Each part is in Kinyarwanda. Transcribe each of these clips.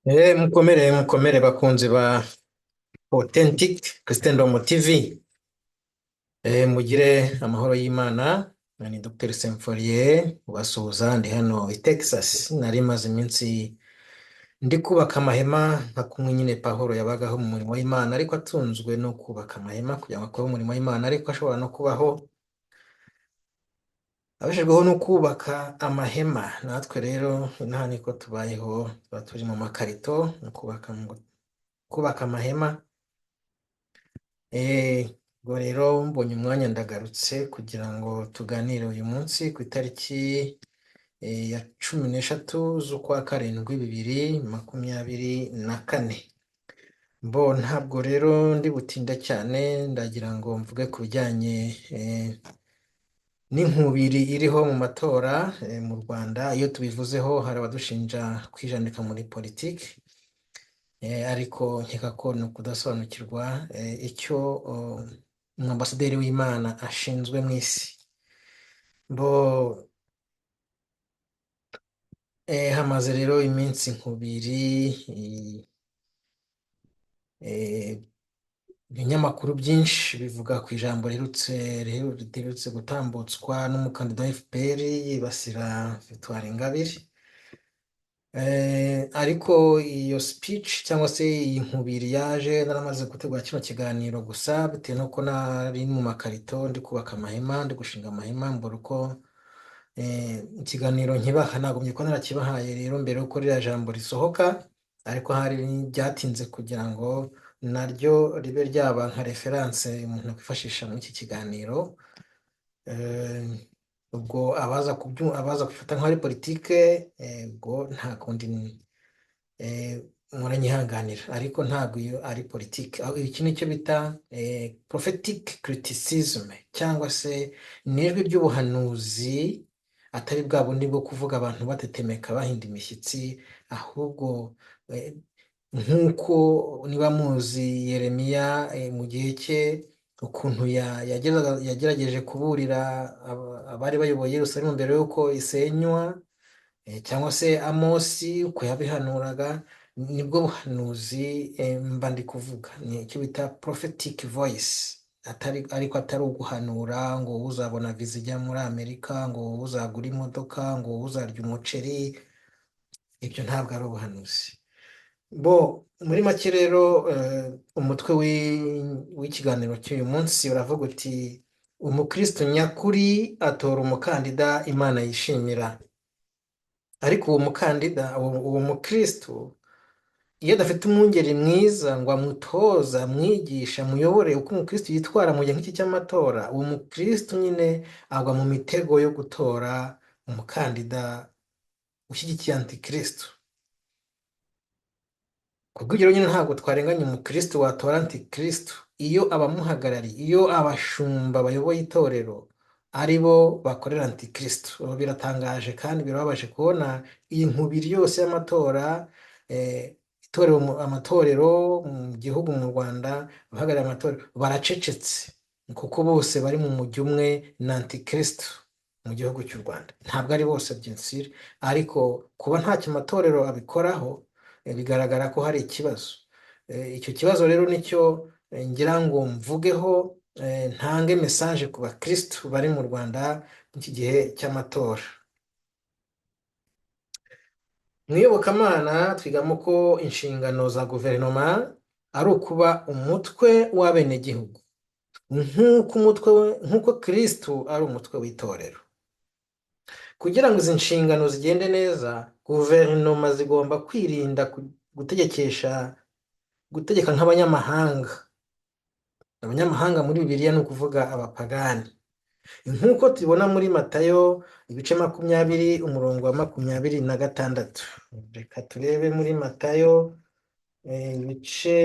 Mukomere bakunzi ba Authentic Christendom TV. Mugire amahoro y'Imana. Ni Dr. Semforie ubasuhuza, ndi hano i Texas. Nari maze iminsi ndi kubaka amahema nka kumwe nyine Pawulo yabagaho mu murimo w'Imana, ariko atunzwe no kubaka amahema kugira ngo akore umurimo w'Imana, ariko ashobora no kubaho abeshejweho no kubaka amahema. Natwe rero inaha niko tubayeho, tuba turi mu makarito no kubaka amahema. Ubwo rero mbonye umwanya ndagarutse kugira ngo tuganire uyu munsi ku itariki ya 13 z'ukwa karindwi 2024. Ntabwo rero ndi butinde cyane, ndagira ngo mvuge ku bijyanye n'inkubiri iriho mu matora mu Rwanda. Iyo tubivuzeho hari abadushinja kwijanika muri politiki, ariko nkeka ko ni ukudasobanukirwa icyo umwambasaderi w'Imana ashinzwe mu isi. Hamaze rero iminsi nkubiri ibinyamakuru byinshi bivuga ku ijambo riherutse gutambutswa n'umukandida wa FPR yibasira Victoire Ingabire. Ariko iyo speech cyangwa se iyi nkubiri yaje naramaze gutegura kino kiganiro, gusa bitewe nuko nari mu makarito ndi kubaka amahema, ndi gushinga amahema, mbura uko ikiganiro nkibaha. Nagumye ko narakibahaye rero mbere yuko ririya jambo risohoka, ariko hari byatinze kugira ngo naryo ribe ryaba nka reference umuntu akwifashisha muri iki kiganiro. Ubwo abaza kwifata nk'ari politike, ubwo nta kundi muranyihanganira, ariko ntabwo iyo ari politike. Iki nicyo bita prophetic criticism, cyangwa se n'ijwi ry'ubuhanuzi, atari bwa bundi bwo kuvuga abantu batetemeka bahinda imishyitsi, ahubwo nk'uko niba muzi Yeremiya mu gihe cye ukuntu yagerageje kuburira abari bayoboye Yerusalemu mbere y'uko isenywa, cyangwa se Amosi uko yabihanuraga. Nibwo buhanuzi mba ndi kuvuga, ni icyo bita prophetic voice, ariko atari uguhanura ngo uzabona viza ijya muri Amerika, ngo uzagura imodoka, ngo uzarya umuceri. Ibyo ntabwo ari ubuhanuzi. Muri make rero umutwe w'ikiganiro cy'uyu munsi uravuga uti umukristo nyakuri atora umukandida Imana yishimira. Ariko uwo mukandida, uwo mukristo, iyo adafite umwungeri mwiza ngo amutoza, amwigisha, amuyobore uko umukristo yitwara mu gihe nk'iki cy'amatora, uwo mukristo nyine agwa mu mitego yo gutora umukandida ushyigikiye antikristo. Kubw'ibyo nyine ntabwo twarenganya umukristo watora antikristo iyo abamuhagarariye, iyo abashumba bayoboye itorero ari bo bakorera antikristo. Biratangaje kandi birababaje kubona iyi nkubiri yose y'amatora, amatorero mu gihugu, mu Rwanda, abahagarariye amatorero baracecetse, kuko bose bari mu mujyi umwe na antikristo mu gihugu cy'u Rwanda. Ntabwo ari bose byensire, ariko kuba ntacyo amatorero abikoraho bigaragara ko hari ikibazo. Icyo kibazo rero nicyo ngira ngo mvugeho, ntange message ku bakristo bari mu Rwanda iki gihe cy'amatora. Mu iyobokamana twigamo ko inshingano za guverinoma ari ukuba umutwe w'abenegihugu, nk'uko Kristo ari umutwe w'itorero. Kugira ngo izi nshingano zigende neza, guverinoma zigomba kwirinda gutegeka nk'abanyamahanga. Abanyamahanga muri Bibiliya ni ukuvuga abapagani, nk'uko tubibona muri Matayo ibice 20 umurongo wa 26. Reka turebe muri Matayo ibice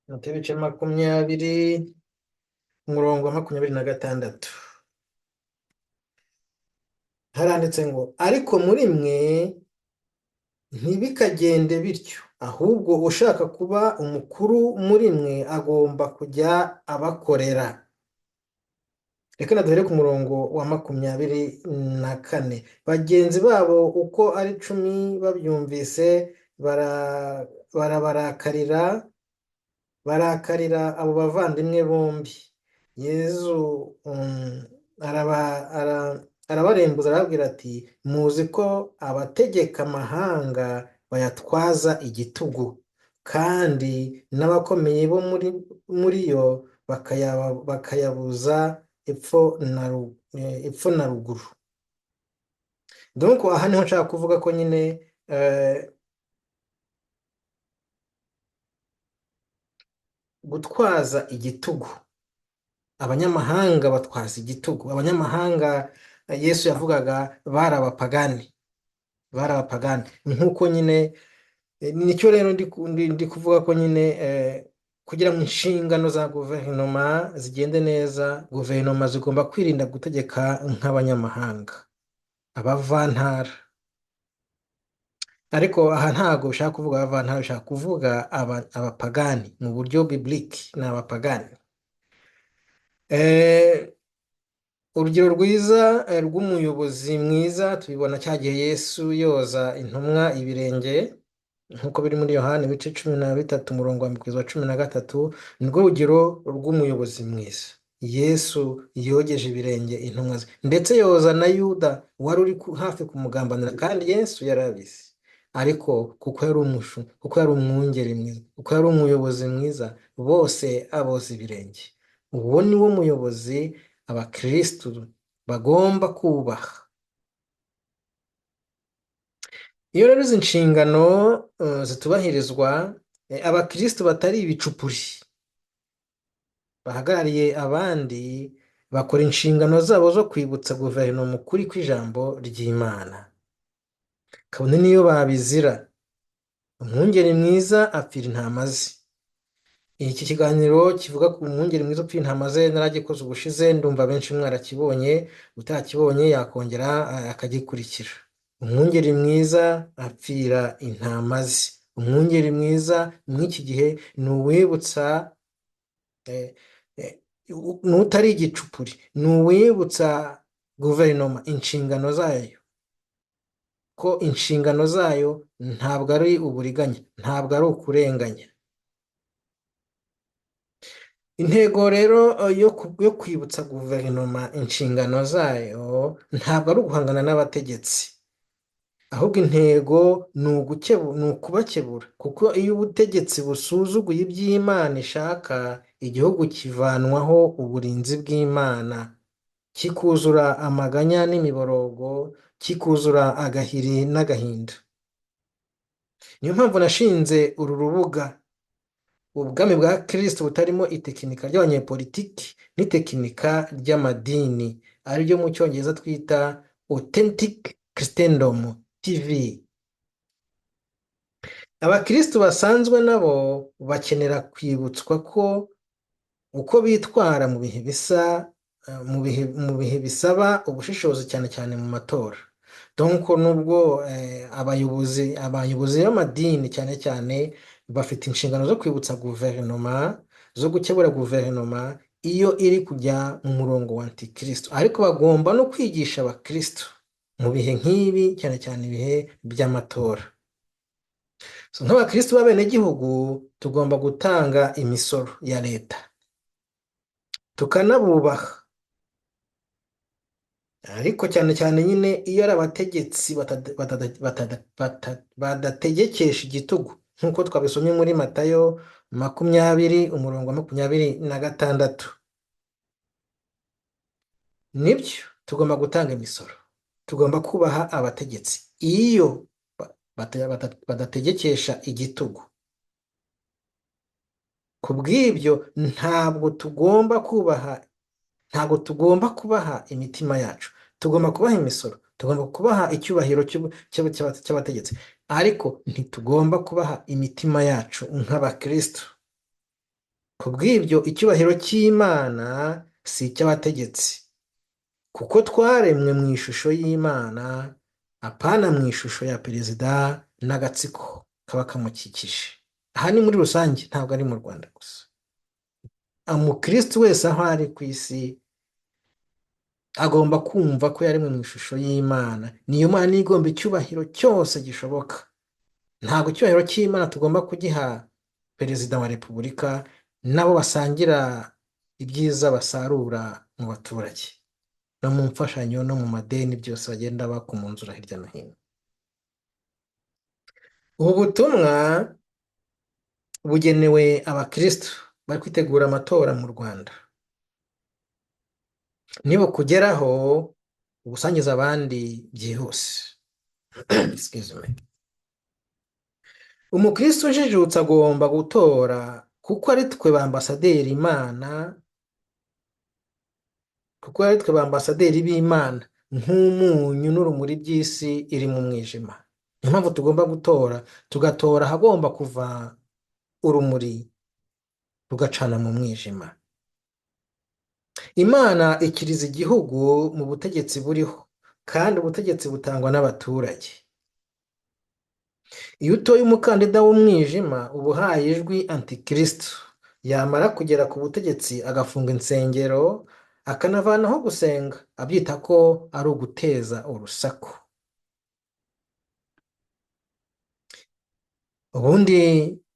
20 umurongo wa 26. Haranditse ngo ariko muri mwe ntibikagende bityo, ahubwo ushaka kuba umukuru muri mwe agomba kujya abakorera. reka duhere ku murongo wa 24. Bagenzi babo uko ari 10 babyumvise barabarakarira barakarira abo bavandimwe bombi. Yezu arabarembuza arababwira ati, muzi ko abategeka amahanga bayatwaza igitugu, kandi n'abakomeye bo muri yo bakayabuza epfo na ruguru. donc aha niho nshaka kuvuga ko nyine gutwaza igitugu, abanyamahanga batwaza igitugu. Abanyamahanga Yesu yavugaga bari abapagani nk'uko nyine nicyo rero ndi kuvuga ko nyine kugira ngo inshingano za guverinoma zigende neza, guverinoma zigomba kwirinda gutegeka nk'abanyamahanga, abavantara. ariko aha ntabwo bishaka kuvuga abavantara, bishaka kuvuga abapagani mu buryo biblike, ni abapagani. urugero rwiza rw'umuyobozi mwiza tubibona cya gihe Yesu yoza intumwa ibirenge, nk'uko biri muri Yohana ibice 13 umurongo wa 13. nirwo rugero rw'umuyobozi mwiza. Yesu yogeje ibirenge intumwa ze, ndetse yoza na Yuda wari uri hafi kumugambanira, kandi Yesu yarabizi. ariko kuko yari umwungeri mwiza, kuko yari umuyobozi mwiza, bose aboza ibirenge. uwo ni wo muyobozi abakristu bagomba kubaha. iyo rero izi nshingano zitubahirizwa, abakristu batari ibicupuri bahagarariye abandi, bakora inshingano zabo zo kwibutsa guverinoma ukuri kw'ijambo ry'Imana, kabone niyo babizira. umwungeri mwiza apfira intama ze. iki kiganiro kivuga ku mwungeri mwiza upfira intama ze naragikoze ubushize, ndumva benshi mwarakibonye. utakibonye yakongera akagikurikira. umwungeri mwiza apfira intama ze. umwungeri mwiza mw'iki gihe ni uwibutsa, n'utari igicupuri, ni uwibutsa guverinoma inshingano zayo, ko inshingano zayo ntabwo ari uburiganya, ntabwo ari ukurenganya. intego rero yo kwibutsa guverinoma inshingano zayo ntabwo ari uguhangana n'abategetsi, ahubwo intego ni ukubakebura, kuko iyo ubutegetsi busuzuguye iby'Imana ishaka, igihugu kivanwaho uburinzi bw'Imana, kikuzura amaganya n'imiborogo, kikuzura agahiri n'agahinda. niyo mpamvu nashinze uru rubuga, ubwami bwa Kristo butarimo itekinika ry'abanyepolitiki n'itekinika ry'amadini, ariryo mu cyongereza twita Authentic Christendom TV. abakristo basanzwe nabo bakenera kwibutswa ko uko bitwara mu bihe bisaba ubushishozi, cyane cyane mu matora. donc nubwo abayobozi b'amadini cyane cyane bafite inshingano zo kwibutsa guverinoma, zo gukebura guverinoma iyo iri kujya mu murongo wa antikristo, ariko bagomba no kwigisha abakristo mu bihe nk'ibi, cyane cyane ibihe by'amatora. nk'abakristo b'abenegihugu tugomba gutanga imisoro ya leta, tukanabubaha, ariko cyane cyane nyine iyo ari abategetsi badategekesha igitugu, nk'uko twabisomye muri Matayo 20 umurongo wa 26. nibyo tugomba gutanga imisoro, tugomba kubaha abategetsi iyo badategekesha igitugu. ku bw'ibyo ntabwo tugomba kubaha imitima yacu, tugomba kubaha imisoro, tugomba kubaha icyubahiro cy'abategetsi, ariko ntitugomba kubaha imitima yacu nk'abakristo. ku bw'ibyo icyubahiro cy'Imana si icy'abategetsi, kuko twaremwe mu ishusho y'Imana, apana mu ishusho ya perezida n'agatsiko kaba kamukikije. aha ni muri rusange, ntabwo ari mu Rwanda gusa. umukristo wese aho ari ku isi agomba kumva ko yaremwe mu ishusho y'Imana. Niyo Mana niyo igomba icyubahiro cyose gishoboka. Ntabwo icyubahiro cy'Imana tugomba kugiha perezida wa repubulika n'abo basangira ibyiza basarura mu baturage no mu mfashanyo no mu madeni byose bagenda bakumunzura hirya no hino. Ubu butumwa bugenewe abakristo bari kwitegura amatora mu Rwanda. Nibukugeraho ubusangiza abandi byihuse. Excuse me. Umukristo ujijutse agomba gutora kuko ari twe bambasaderi Imana, kuko ari twe bambasaderi b'Imana nk'umunyu n'urumuri by'isi iri mu mwijima. Niyo mpamvu tugomba gutora, tugatora ahagomba kuva urumuri rugacana mu mwijima. Imana ikiriza igihugu mu butegetsi buriho, kandi ubutegetsi butangwa n'abaturage. Iyo utoye umukandida w'umwijima uba uhaye ijwi antikristo, yamara kugera ku butegetsi agafunga insengero akanavanaho gusenga, abyita ko ari uguteza urusaku. Ubundi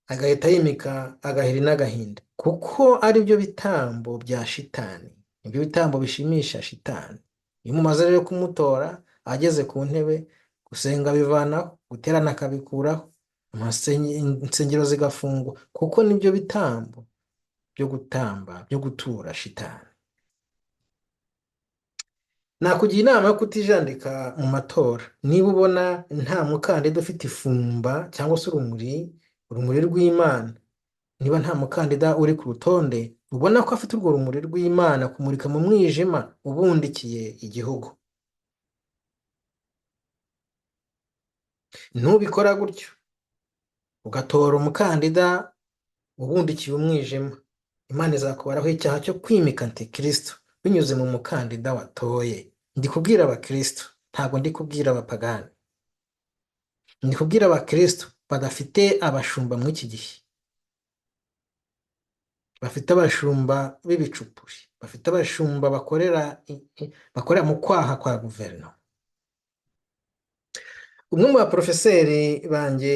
agahita yimika agahiri n'agahinda, kuko ari byo bitambo bya shitani, ibyo bitambo bishimisha shitani. Iyo mumaze rero kumutora, ageze ku ntebe, gusenga bivanaho, guterana akabikuraho, insengero zigafungwa, kuko nibyo bitambo byo gutamba, byo gutura shitani. Nakugira inama yo kutijandika mu matora. Niba ubona nta mukandida ufite ifumba cyangwa se urumuri rw'Imana, niba nta mukandida uri ku rutonde ubona ko afite urwo rumuri rw'Imana kumurika mu mwijima ubundikiye igihugu, ntubikora gutyo ugatora umukandida ubundikiye umwijima, Imana izakubaraho icyaha cyo kwimika antikristo binyuze mu mukandida watoye. Ndi kubwira abakristo, ntabwo ndi kubwira abapagani. Ndi kubwira abakristo badafite abashumba muri iki gihe, bafite abashumba b'ibicupuri, bafite abashumba bakorera mu kwaha kwa guverinoma. Umwe mu baprofeseri banjye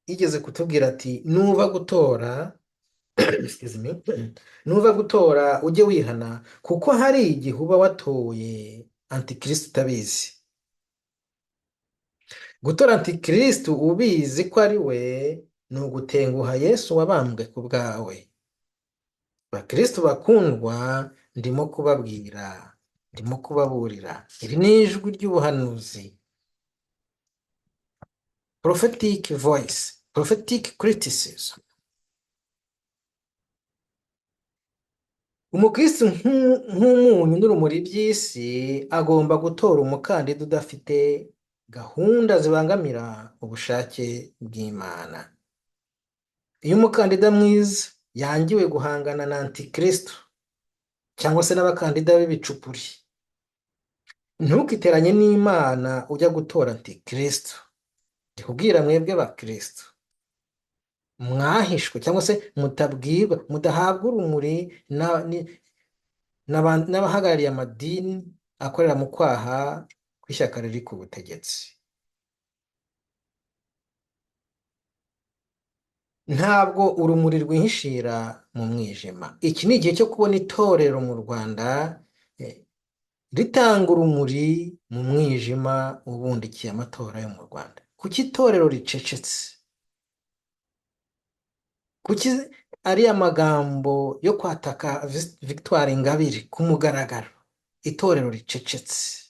yigeze kutubwira ati, nuva gutora nuva gutora ujye wihana, kuko hari igihe uba watoye antikristo utabizi. Gutora antikristo ubizi ko ari we ni ugutenguha Yesu wabambwe ku bwawe. Bakristo bakundwa, ndimo kubabwira, ndimo kubaburira, iri ni ijwi ry'ubuhanuzi, prophetic voice, prophetic criticism. Umukristo nk'umunyu n'urumuri by'isi agomba gutora umukandida udafite gahunda zibangamira ubushake bw'Imana. Iyo umukandida mwiza yangiwe guhangana na antikristo cyangwa se n'abakandida b'ibicupuri, ntukiteranye n'Imana ujya gutora antikristo. Ndi kubwira mwebwe bakristo mwahishwe cyangwa se mutabwirwa, mudahabwa urumuri n'abahagarariye amadini akorera mu kwaha kw'ishyaka riri ku butegetsi. Ntabwo urumuri rwihishira mu mwijima. Iki ni igihe cyo kubona itorero mu Rwanda ritanga urumuri mu mwijima ubundikiye amatora yo mu Rwanda. Kuki itorero ricecetse? Kuki ariya magambo yo kwataka Victoire Ingabire ku mugaragaro itorero ricecetse?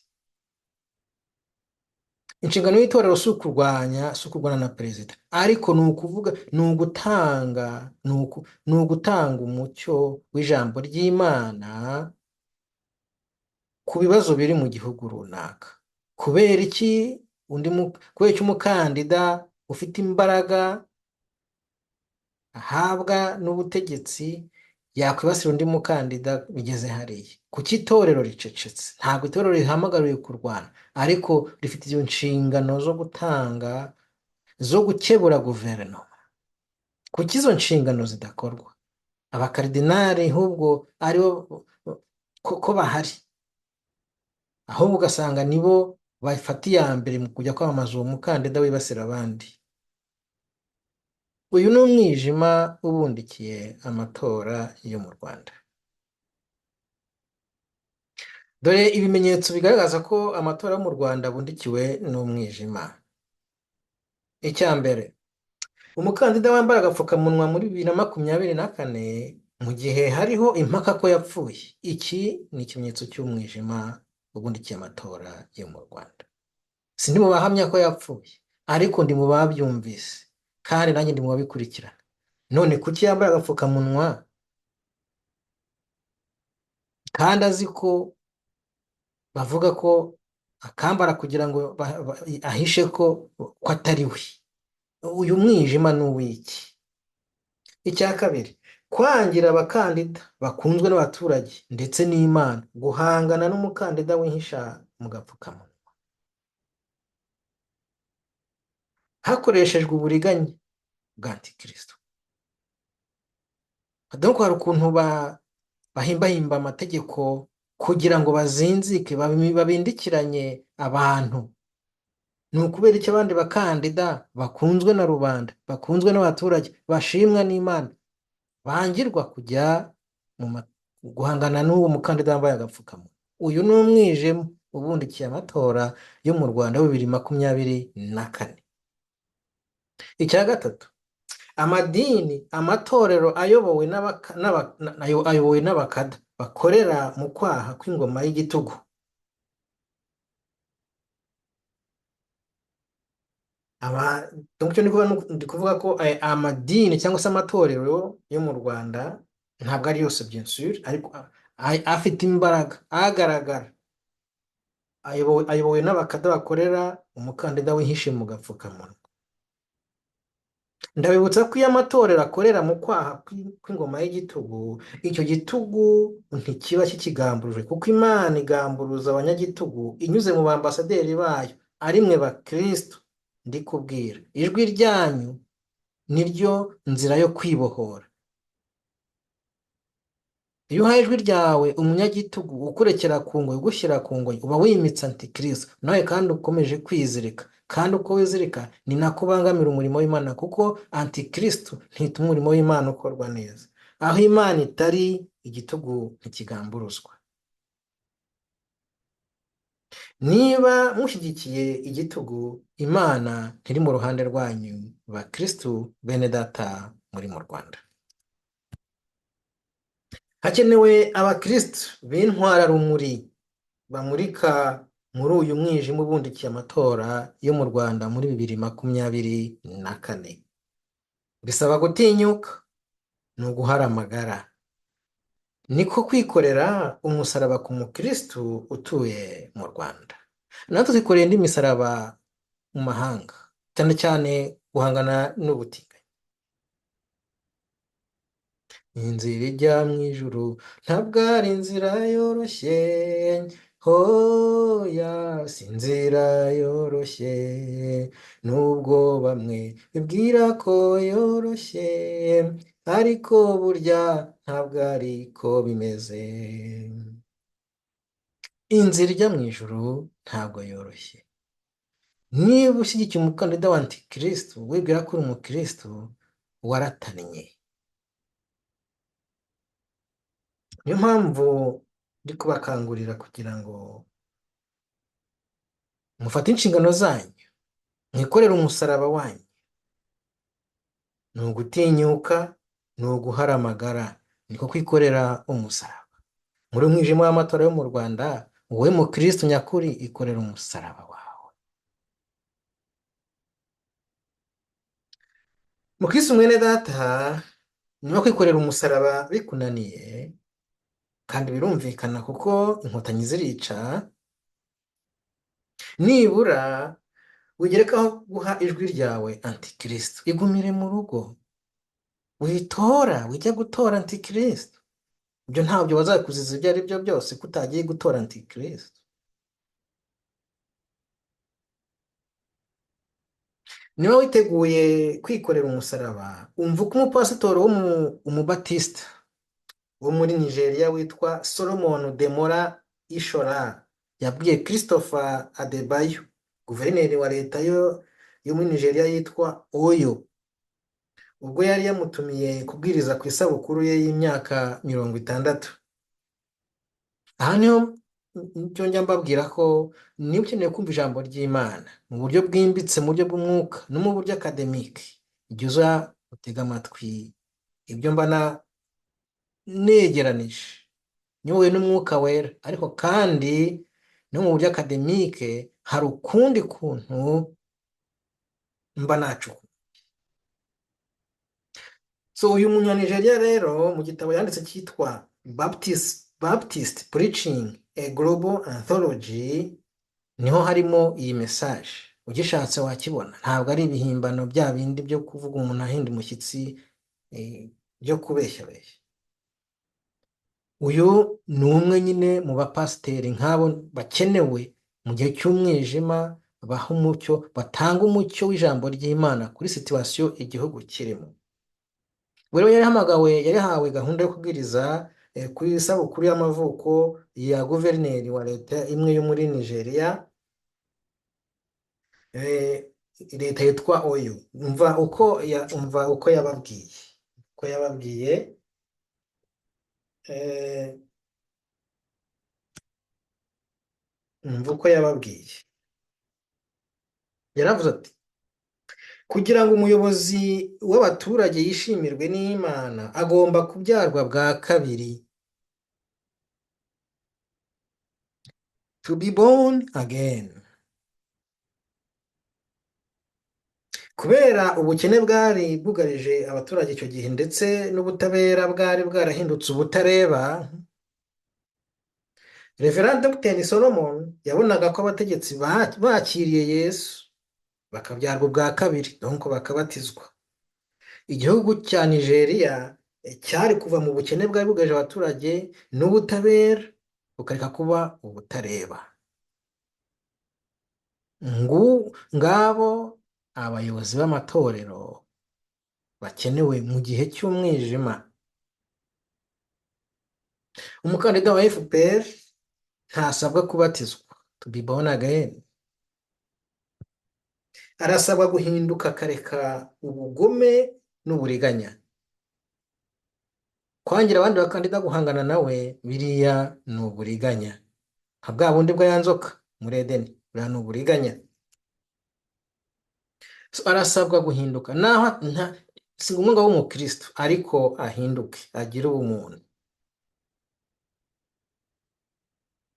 Inshingano y'itorero si ukurwana na perezida, ariko ni ukuvuga, ni ugutanga umucyo w'ijambo ry'Imana ku bibazo biri mu gihugu runaka. Kubera iki umukandida ufite imbaraga ahabwa n'ubutegetsi yakwibasira undi mukandida bigeze hariya? Kuki itorero ricecetse? Ntabwo itorero rihamagariwe kurwana, ariko rifite izo nshingano zo gukebura guverinoma. Kuki izo nshingano zidakorwa? Abakaridinari ahubwo aribo ko bahari, ahubwo ugasanga nibo bafata iya mbere mu kujya kwamamaza uwo mukandida wibasira abandi. Uyu ni umwijima ubundikiye amatora yo mu Rwanda. Dore ibimenyetso bigaragaza ko amatora yo mu Rwanda abundikiwe n'umwijima. Icya mbere, umukandida wambaye agapfukamunwa muri 2024 mu gihe hariho impaka ko yapfuye. Iki ni ikimenyetso cy'umwijima ubundikiye amatora yo mu Rwanda. Sindi mu bahamya ko yapfuye, ariko ndi mu babyumvise kandi nanjye ndi mu babikurikirana. None kuki yambaye agapfukamunwa kandi azi ko bavuga ko akambara kugira ngo ahishe ko atari we? Uyu mwijima ni uw'iki? Icya kabiri, kwangira abakandida bakunzwe n'abaturage ndetse n'Imana guhangana n'umukandida wihisha mu gapfukamunwa hakoreshejwe uburiganya bwa Antikristo. Dore hari ukuntu bahimbahimba amategeko kugira ngo bazinzike, babindikiranye abantu. Ni ukubera icyo abandi bakandida bakunzwe na rubanda, bakunzwe n'abaturage, bashimwa n'Imana, bangirwa kujya guhangana n'uwo mukandida wambaye agapfukamunwa. Uyu ni umwijima ubundikiye amatora yo mu Rwanda 2024. Icya gatatu, amadini, amatorero ayobowe n'abakada bakorera mu kwaha kw'ingoma y'igitugu. Ndi kuvuga ko amadini cyangwa se amatorero yo mu Rwanda ntabwo ari yose bien sûr, ariko afite imbaraga, agaragara, ayobowe n'abakada bakorera umukandida wihishe mu gapfukamunwa. Ndabibutsa ko iyo amatorero akorera mu kwaha kw'ingoma y'igitugu, icyo gitugu ntikiba kikigamburuje, kuko Imana igamburuza abanyagitugu inyuze mu bambasaderi bayo, ari mwe bakristo. Ndi kubwira, ijwi ryanyu niryo nzira yo kwibohora. Iyo uhaye ijwi ryawe umunyagitugu ukurekera ku ngoyi, ugushyira ku ngoyi, uba wimitse Antikristo. Nawe kandi ukomeje kwizirika, kandi uko wizirika ni nako ubangamira umurimo w'Imana, kuko Antikristo ntituma umurimo w'Imana ukorwa neza. Aho Imana itari, igitugu ntikigamburuzwa. Niba mushyigikiye igitugu, Imana ntiri mu ruhande rwanyu, bakristo bene data muri mu Rwanda. Hakenewe abakristo b'intwararumuri bamurika muri uyu mwijima ubundikiye amatora yo mu Rwanda muri 2024. Bisaba gutinyuka, ni uguhara amagara, niko kwikorera umusaraba ku mukristo utuye mu Rwanda. Natwe twikoreye indi misaraba mu mahanga, cyane cyane guhangana n'ubutinganyi. Inzira ijya mu ijuru ntabwo ari inzira yoroshye, hoya si inzira yoroshye, nubwo bamwe bibwira ko yoroshye, ariko burya ntabwo ariko bimeze. Inzira ijya mu ijuru ntabwo yoroshye. Niba ushyigikiye umukandida wa Antikristo, wibwira ko uri umukristo, waratannye. Niyo mpamvu ndi kubakangurira kugira ngo mufate inshingano zanyu, mwikorere umusaraba wanyu. Ni ugutinyuka, ni uguhara amagara, niko kwikorera umusaraba. Muri umwijima w'amatora yo mu Rwanda, wowe mukristo nyakuri, ikorera umusaraba wawe. Mukristo mwene data, niba kwikorera umusaraba bikunaniye, kandi birumvikana kuko inkotanyi zirica, nibura wigerekaho guha ijwi ryawe Antikristo. Igumire mu rugo, witora, wijya gutora Antikristo. Ibyo ntabyo bazakuziza ibyo ari byo byose ko utagiye gutora Antikristo. Niba witeguye kwikorera umusaraba, umva uko umupasitori w'umubatisita wo muri Nigeria witwa Solomon Demora Ishora yabwiye Christopher Adebayo, guverineri wa leta yo muri Nigeria yitwa Oyo, ubwo yari yamutumiye kubwiriza ku isabukuru ye y'imyaka 60. Aha niho nicyo njya mbabwira ko niba ukeneye kumva ijambo ry'Imana mu buryo bwimbitse, mu buryo bw'umwuka no mu buryo akademike, jya uza utega amatwi ibyo mba negeranije nyobowe n'umwuka wera, ariko kandi no mu buryo akademike hari ukundi kuntu mba nacukuye. So uyu munyanigeria rero mu gitabo yanditse cyitwa Baptist Preaching a Global Anthology niho harimo iyi message. Ugishatse wakibona, ntabwo ari ibihimbano bya bindi byo kuvuga umuntu ahinda umushyitsi byo kubeshyabeshya. Uyu ni umwe nyine mu bapasiteri nk'abo bakenewe mu gihe cy'umwijima, baha umucyo, batanga umucyo w'ijambo ry'Imana kuri situwasiyo igihugu kirimo. Rero yarihawe gahunda yo kubwiriza ku isabukuru y'amavuko ya guverineri wa leta imwe yo muri Nigeria, leta yitwa Oyo. Umva uko yababwiye yaravuze ati, kugira ngo umuyobozi w'abaturage yishimirwe n'Imana agomba kubyarwa bwa kabiri, to be born again. Kubera ubukene bwari bwugarije abaturage icyo gihe ndetse n'ubutabera bwari bwarahindutse ubutareba, Reverend Dr. Solomon yabonaga ko abategetsi bakiriye Yesu bakabyarwa ubwa kabiri, donc bakabatizwa, igihugu cya Nigeria cyari kuva mu bukene bwari bwugarije abaturage n'ubutabera bukareka kuba ubutareba. Ngabo abayobozi b'amatorero bakenewe mu gihe cy'umwijima. Umukandida wa FPR ntasabwa kubatizwa, to be born again. Arasabwa guhinduka, akareka ubugome n'uburiganya. Kwangira abandi bakandida guhangana nawe, biriya ni uburiganya, nka bwa bundi bwa ya nzoka muri Edeni, buriya ni uburiganya. So arasabwa guhinduka, naho si ngombwa w'umukristo, ariko ahinduke, agire ubumuntu,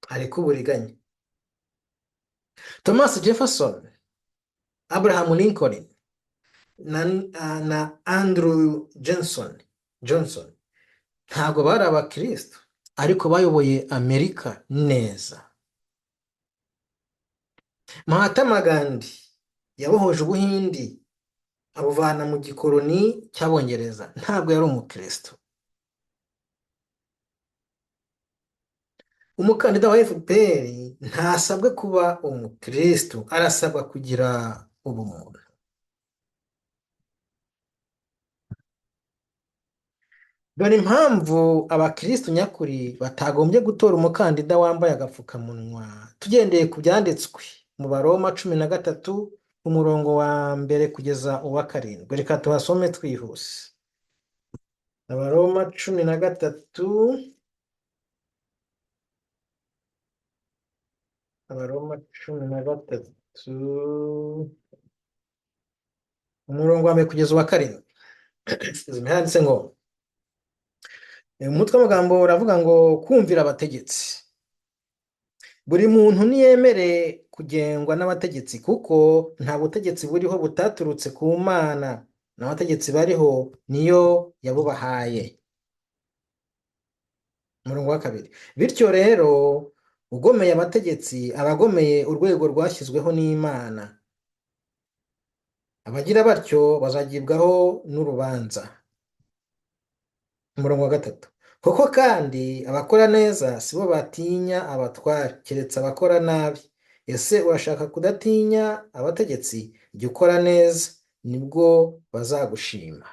areke uburiganya. Thomas Jefferson, Abraham Lincoln na Andrew Johnson ntabwo bari abakristo, ariko bayoboye Amerika neza. Mahatma Gandhi yabohoje Ubuhindi abuvana mu gikoloni cy'Abongereza, ntabwo yari umukristo. Umukandida wa FPR ntasabwe kuba umukristo, arasabwa kugira ubumuntu. Dore impamvu abakristo nyakuri batagombye gutora umukandida wambaye agapfukamunwa, tugendeye ku byanditswe mu Baroma 13 umurongo wa mbere kugeza uwa 7. Reka tuhasome twihuse. Abaroma 13, Abaroma 13 umurongo wa mbere kugeza uwa 7. Handitse ngo, umutwe w'amagambo uravuga ngo kumvira abategetsi. Buri muntu niyemere kugengwa n'abategetsi, kuko nta butegetsi buriho butaturutse ku Mana, n'abategetsi bariho niyo yabubahaye. Umurongo wa 2. Bityo rero ugomeye abategetsi abagomeye urwego rwashyizweho n'Imana. Abagira batyo bazagibwaho n'urubanza. Umurongo wa 3. Koko kandi abakora neza sibo batinya abatware, keretse abakora nabi. Ese urashaka kudatinya abategetsi? Jya ukora neza, nibwo bazagushima.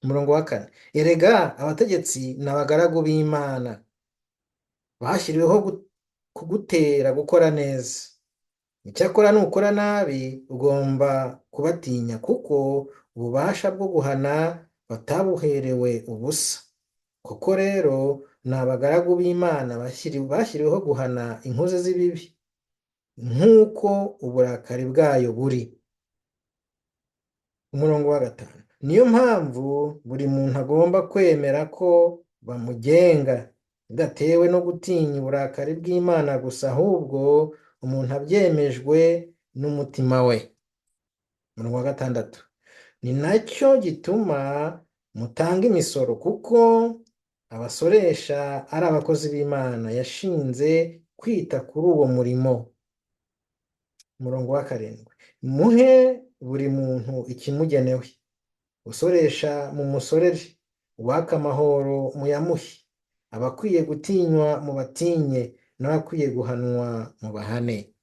Umurongo wa 4. Erega abategetsi ni abagaragu b'Imana, bashyiriweho kugutera gukora neza. Icyakora nukora nabi ugomba kubatinya, kuko ububasha bwo guhana batabuherewe ubusa. Koko rero ni abagaragu b'Imana bashyiriweho guhana inkozi z'ibibi, nk'uko uburakari bwayo buri. Umurongo wa 5. Niyo mpamvu buri muntu agomba kwemera ko bamugenga, bidatewe no gutinya uburakari bw'Imana gusa, ahubwo umuntu abyemejwe n'umutima we. Umurongo wa 6. Ni nacyo gituma mutanga imisoro, kuko abasoresha ari abakozi b'Imana yashinze kwita kuri uwo murimo. Umurongo wa 7. Muhe buri muntu ikimugenewe. Usoresha mumusorere, uwaka amahoro muyamuhe. Abakwiye gutinywa mubatinye, n'abakwiye guhanwa mubahane.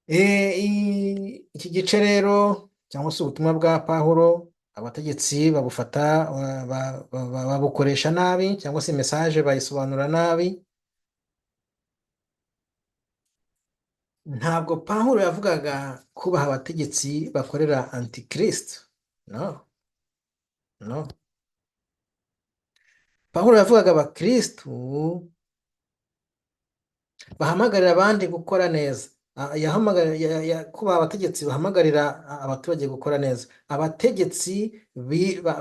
Iki gice rero, cyangwa se ubutumwa bwa Pawulo, abategetsi babufata babukoresha nabi, cyangwa se mesaje bayisobanura nabi. Ntabwo Pawulo yavugaga kubaha abategetsi bakorera antikristo. No. Pawulo yavugaga abakristo bahamagarira abandi gukora neza. Kubaha abategetsi bahamagarira abaturage gukora neza. Abategetsi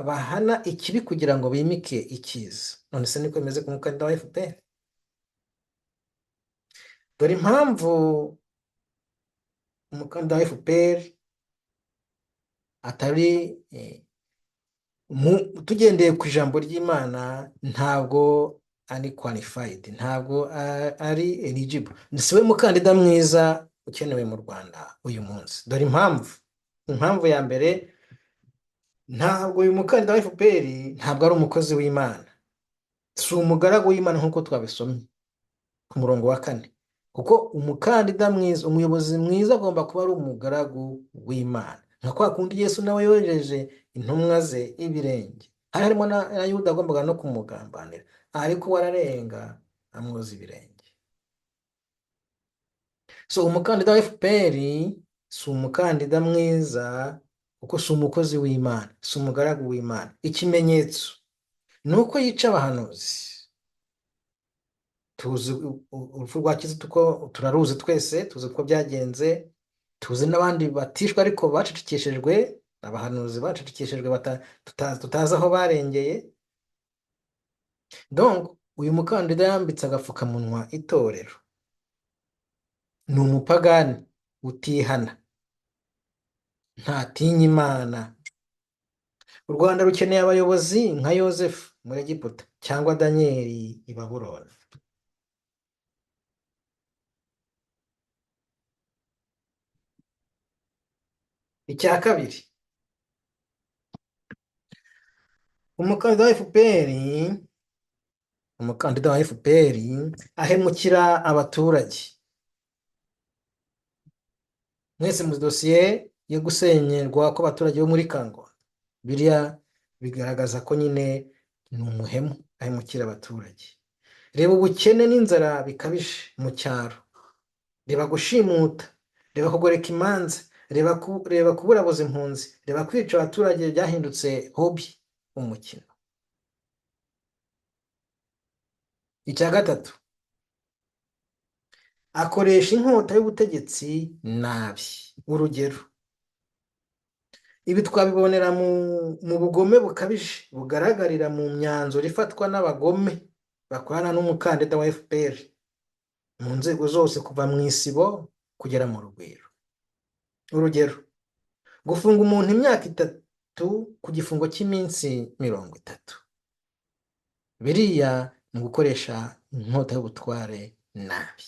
bahana ikibi kugira ngo bimike icyiza. None se niko bimeze ku mukandida wa FPR? Dore impamvu umukandida wa FPR atari tugendeye ku ijambo ry'Imana, ntabwo ari qualified, ntabwo ari eligible. Siwe mukandida mwiza ukenewe mu Rwanda uyu munsi. Dore impamvu ya mbere, ntabwo uyu mukandida wa FPR ntabwo ari umukozi w'Imana, si umugaragu w'Imana nk'uko twabisomye ku murongo wa 4. Kuko umukandida mwiza, umuyobozi mwiza agomba kuba ari umugaragu w'Imana, nka kwa kundi Yesu nawe yohereje intumwa ze ibirenge. Harimo na Yuda agombaga no kumugambanira, ariko wararenga amwoza ibirenge. So umukandida wa FPR si umukandida mwiza, kuko si umukozi w'Imana, si umugaragu w'Imana. Ikimenyetso ni uko yica abahanuzi. Tuzi urupfu rwa Kizito uko turaruzi twese, tuzi uko byagenze. Tuzi n'abandi batishwe ariko bacecekeshejwe, abahanuzi bacecekeshejwe tutazi aho barengeye. Donc uyu mukandida yambitse agapfukamunwa itorero. Ni umupagani utihana, ntatinya Imana. U Rwanda rukeneye abayobozi nka Yozefu muri Egiputa, cyangwa Danieli i Babuloni. Icya kabiri, umukandida wa FPR ahemukira abaturage. Mwese mu dosiye yo gusenyerwa kw'abaturage bo muri Kango, biriya bigaragaza ko nyine ni umuhemu, ahemukira abaturage. Reba ubukene n'inzara bikabije mu cyaro, reba gushimuta, reba kugoreka imanza, reba kuburabuza impunzi, reba kwica abaturage byahindutse hobi, umukino. Icya gatatu, akoresha inkota y'ubutegetsi nabi. Urugero, ibi twabibonera mu bugome bukabije bugaragarira mu myanzuro ifatwa n'abagome bakorana n'umukandida wa FPR mu nzego zose, kuva mu isibo kugera mu rugwiro. Urugero, gufunga umuntu imyaka 3 ku gifungo cy'iminsi 30. Biriya ni gukoresha inkota y'ubutware nabi.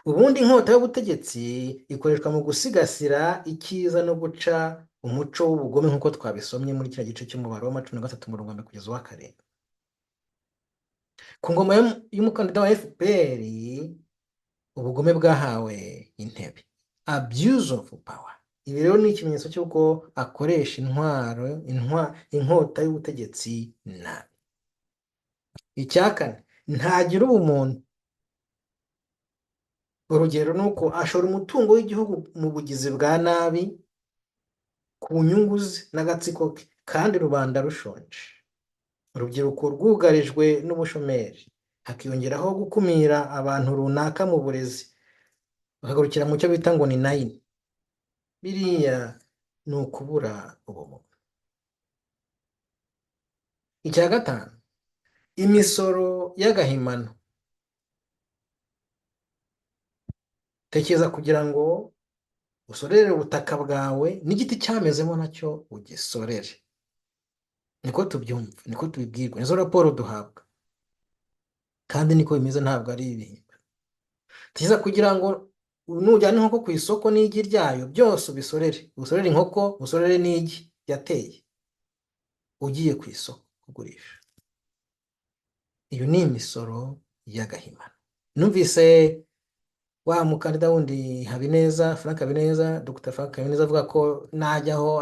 Ubundi inkota y'ubutegetsi ikoreshwa mu gusigasira icyiza no guca umuco w'ubugome, nk'uko twabisomye muri kiriya gice cy'umubare wa 13 umurongo wa 1 kugeza wa 7. Ku ngoma y'umukandida wa FPR ubugome bwahawe intebe, abuse of power. Ibi rero ni ikimenyetso cy'uko akoresha inkota y'ubutegetsi nabi. Icya 4, ntagira ubumuntu. Urugero ni uko ashora umutungo w'igihugu mu bugizi bwa nabi ku nyungu ze n'agatsiko ke kandi rubanda rushonje, urubyiruko rwugarijwe n'ubushomeri, hakiyongeraho gukumira abantu runaka mu burezi, bakagarukira mu cyo bita ngo ni nayini. Biriya ni ukubura ubumuntu. Icya gatanu, imisoro y'agahimano. Tekereza kugira ngo usorere ubutaka bwawe n'igiti cyamezemo nacyo ugisorere. Niko tubyumva, niko tubibwirwa, nizo raporo duhabwa, kandi niko bimeze, ntabwo ari ibintu. Tekereza kugira ngo nujyana inkoko ku isoko n'igi ryayo byose ubisorere, usorere inkoko, usorere n'igi yateye, ugiye ku isoko kugurisha. Iyo ni imisoro y'agahimano. Numvise wa mukandida wundi Habineza, Frank Habineza, Dr. Frank Habineza avuga ko najyaho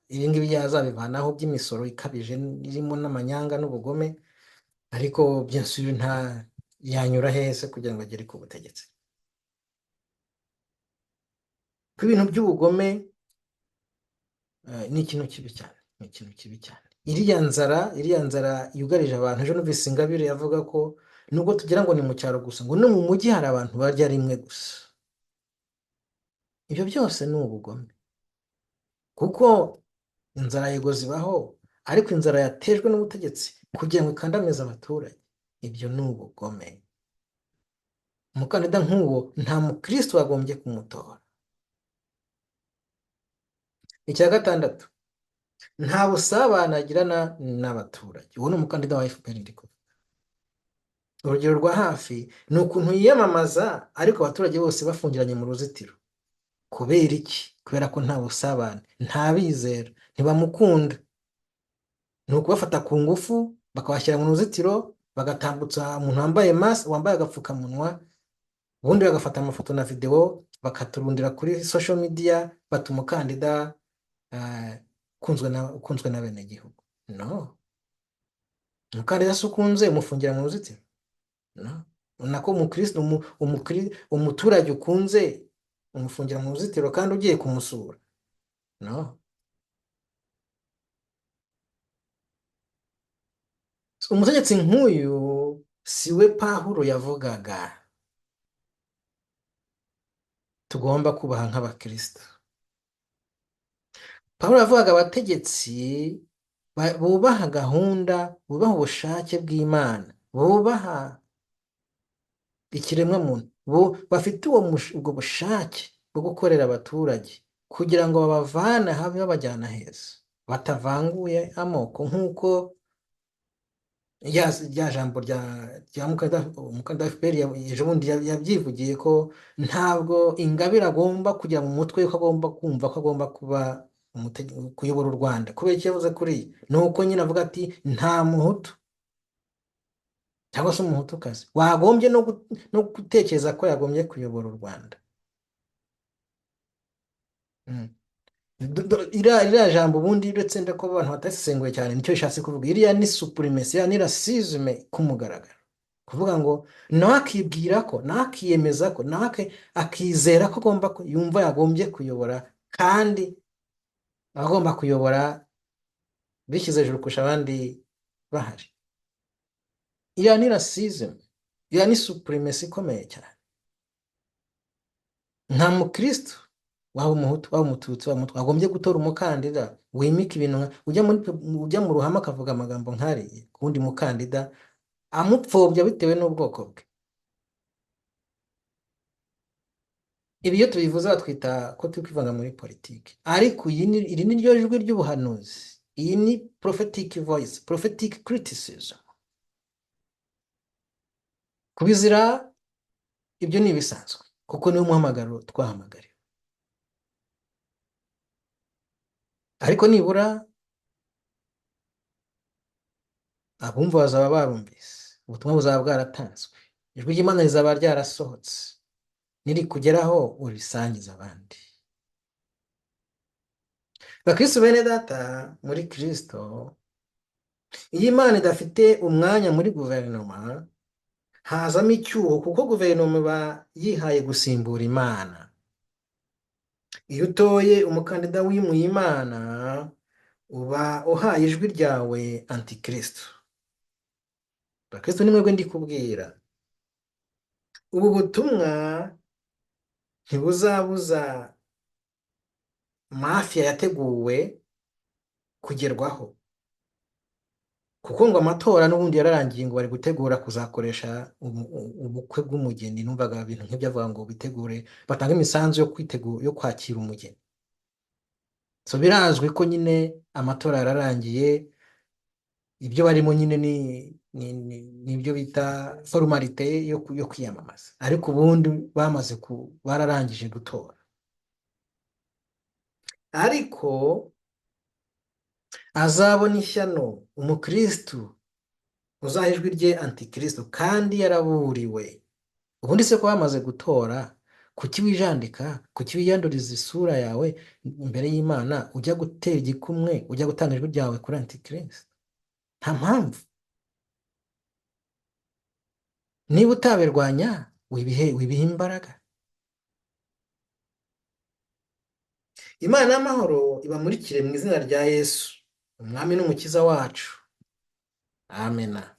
ibi ngibi yazabivanaho by'imisoro ikabije irimo n'amanyanga n'ubugome, ariko byinshi nta yanyura hese kugira ngo agere ku butegetsi. Ku ibintu by'ubugome ni ikintu kibi cyane, ni ikintu kibi cyane. Iriya nzara yugarije abantu. Ejo numvise Ingabire yavuga ko nubwo tugira ngo ni mu cyaro gusa, ngo no mu mujyi hari abantu barya rimwe gusa. Ibyo byose ni ubugome, kuko inzara yego zibaho, ariko inzara yatejwe n'ubutegetsi kugira ngo ikandamize abaturage, ibyo ni ubugome. Umukandida nk'uwo nta mukristo wagombye kumutora. Icya gatandatu, nta busabane agirana n'abaturage. Uwo ni umukandida wa FPR ndi kuvuga. Urugero rwa hafi ni ukuntu yiyamamaza ariko abaturage bose bafungiranye mu ruzitiro. Kubera iki? Kubera ko nta busabane, ntabizera, ntibamukunda. Ni ukubafata ku ngufu bakabashyira mu ruzitiro, bagatambutsa umuntu wambaye wambaye agapfukamunwa, ubundi bagafata amafoto na videwo bakaturundira kuri social media, bata umukandida ukunzwe n'abenegihugu. No, umukandida se ukunze umufungira mu ruzitiro? No, nako umukristo umuturage ukunze umufungira mu ruzitiro kandi ugiye kumusura? No. Umutegetsi nk'uyu si we Pawulo yavugaga tugomba kubaha nk'abakristo. Pawulo yavugaga abategetsi bubaha gahunda, bubaha ubushake bw'Imana, bubaha ikiremwamuntu, bafite ubwo bushake bwo gukorera abaturage kugira ngo babavane habi babajyana heza, batavanguye amoko, nk'uko rya jambo rya umukandida wa FPR ejo bundi yabyivugiye ko ntabwo Ingabire agomba kujya mu mutwe ko agomba kumva ko agomba kuba kuyobora u Rwanda. Kubera icyo yavuze kuri ni uko nyine avuga ati nta muhutu cyangwa se umuhutukazi wagombye no gutekereza ko yagombye kuyobora u Rwanda. Iriya jambo ubundi uretse ko abantu batasesenguye cyane nicyo bishatse kuvuga. Iriya ni supremacy, iriya ni racisme kumugaragara, kuvuga ngo nawe akibwira ko, nawe akiyemeza ko, nawe akizera ko agomba yumva yagombye kuyobora, kandi agomba kuyobora bishyize hejuru kurusha abandi bahari. Iriya ni racisme, iriya ni supremacy ikomeye cyane. nta mukristo waba umuhutu waba umututsi waba umutwa agombye gutora umukandida wimika ibintu ujya mu ruhame akavuga amagambo nkariye ku wundi mukandida amupfobya bitewe n'ubwoko bwe. Ibi iyo tubivuze batwita ko turi kwivanga muri politiki, ariko iri ni ryo jwi ry'ubuhanuzi. Iyi ni prophetic voice, prophetic criticism. Kubizira ibyo ni ibisanzwe kuko niwo muhamagaro twahamagariwe, ariko nibura abumva bazaba barumvise, ubutumwa buzaba bwaratanzwe, ijwi ry'Imana rizaba ryarasohotse, niri kugeraho urisangiza abandi. Bakristo bene data muri Kristo, iyo Imana idafite umwanya muri guverinoma, hazamo icyuho kuko guverinoma iba yihaye gusimbura Imana. Iyo utoye umukandida wimuye Imana uba uhaye ijwi ryawe antikristo. Bakristo ni mwebwe ndi kubwira. Ubu butumwa ntibuzabuza mafiya yateguwe kugerwaho, kuko ngo amatora n'ubundi yararangiye, ngo bari gutegura kuzakoresha ubukwe bw'umugeni. Numvaga ibintu nk'ibyo avuga ngo bitegure batange imisanzu yo kwakira umugeni. So birazwi ko nyine amatora yararangiye, ibyo barimo nyine ni ibyo bita formalite yo kwiyamamaza, ariko ubundi bararangije gutora. Ariko azabona ishyano umukristu uzaha ijwi rye antikristo kandi yaraburiwe. Ubundi se ko bamaze gutora, kuki wijandika, kuki wiyanduriza isura yawe imbere y'Imana, ujya gutera igikumwe, ujya gutanga ijwi ryawe kuri antikristo? Nta mpamvu. Niba utabirwanya wibihe imbaraga. Imana y'amahoro ibamurikire mu izina rya Yesu, umwami n'umukiza wacu. Amena.